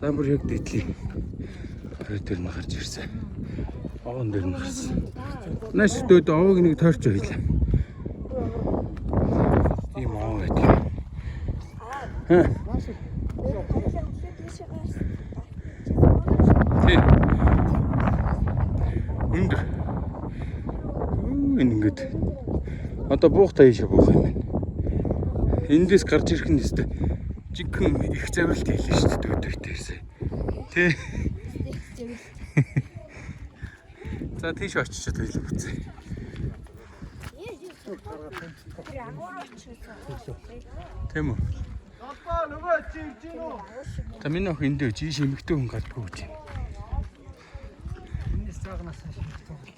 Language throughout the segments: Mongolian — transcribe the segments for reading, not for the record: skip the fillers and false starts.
Самбар яг дэдлийн хөрөө дээр нь гарч ирсэн. Овон дээр нь гарсан. Нааш дөөд овог нэг тойрч байлаа. Тийм овоо байдаг. Өндөр. Ингээд. Одоо буухтаа ийшээ буух юм байна. Эндээс гарч ирэх нь өстэй. Жинхэнэ их завралт хийлээ шүү дээ дөөдөөтэйсээ. Тэ. За тийш очичод байлаа бүцээ. Тэм үү. Та минь ах эндээ жийш эмэгтэй хүн гадгүй гэж. Энэс цаагнаас хашиг.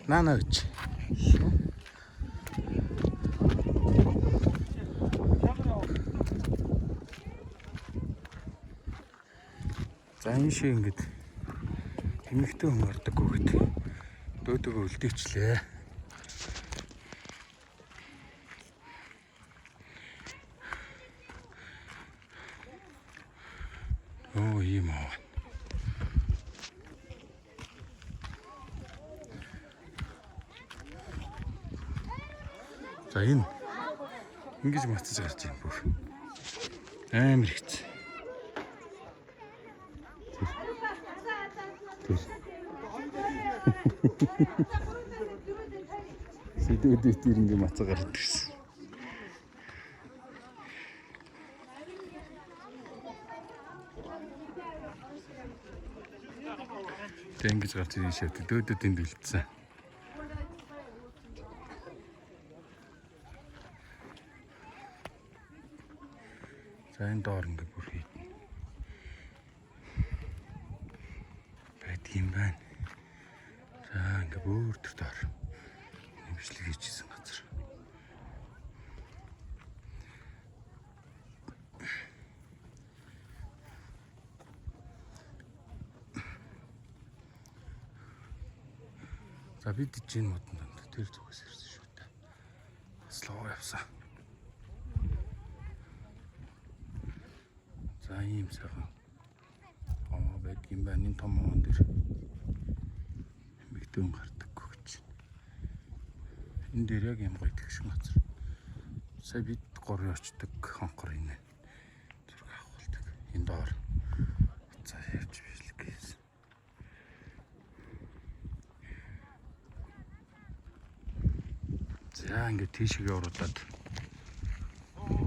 Наа үуч. За энэ шиг ингээд эмэгтэй хүн ордоггүй гэдэг. Дөөдөгөө үлдээчлээ. Оо ийм аа. За энэ ингэж мацаж гарч юм бүр. Амар хэцүү. Сэдвэдээ тэр ингэ мацаа гардаг гэсэн. Тэг ингэж гарч ирсэн шүү дээ. Дөөдөө тэнд үлдсэн. За энэ доор ингэ бүр хийдэн. Байдгийн байна. За ингэ бүр тэр доор нэмшлэг хийчихсэн газар. За бид чинь модон тэр зүгээс ирсэн шүү дээ. Бас лоо явсан. За ийм сайхан. Байдгийн байна энэ том овон дээр. Эмэгтэй хүн гардаггүй гэж. Энэ дээр яг юм гоё тэгшин газар. Сая бид горын очдог хонхор энэ. Зураг авахулдаг. Энэ доор. За явж бишлэг гэсэн. За ингээд тийшээ оруулаад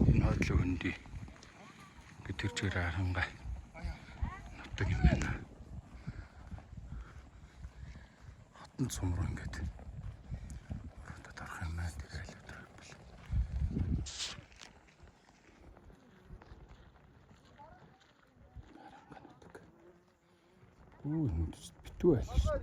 энэ хойдлоо хөндөй. Ингээд тэр чигээр харангаа нутаг юм байна. Хотон сумруу ингээд урагтад орох юм байна. Тэгэл өдрөг бил. Харангаа нутаг. Нүдс битүү байл шүү.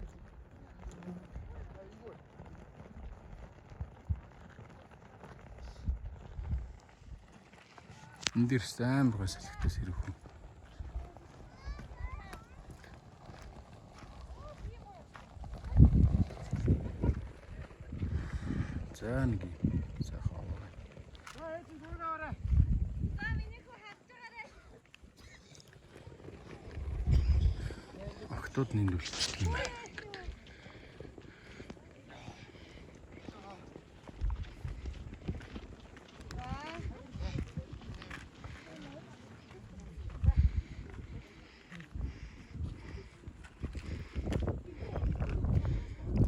Энд дэр амар гой салхитаас ирэх хүн. За нэг сайхан аваа. Охтууд нэнд үлдчихдэг юм байна.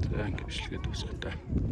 За ингэ бишлэгээ дуусгая та.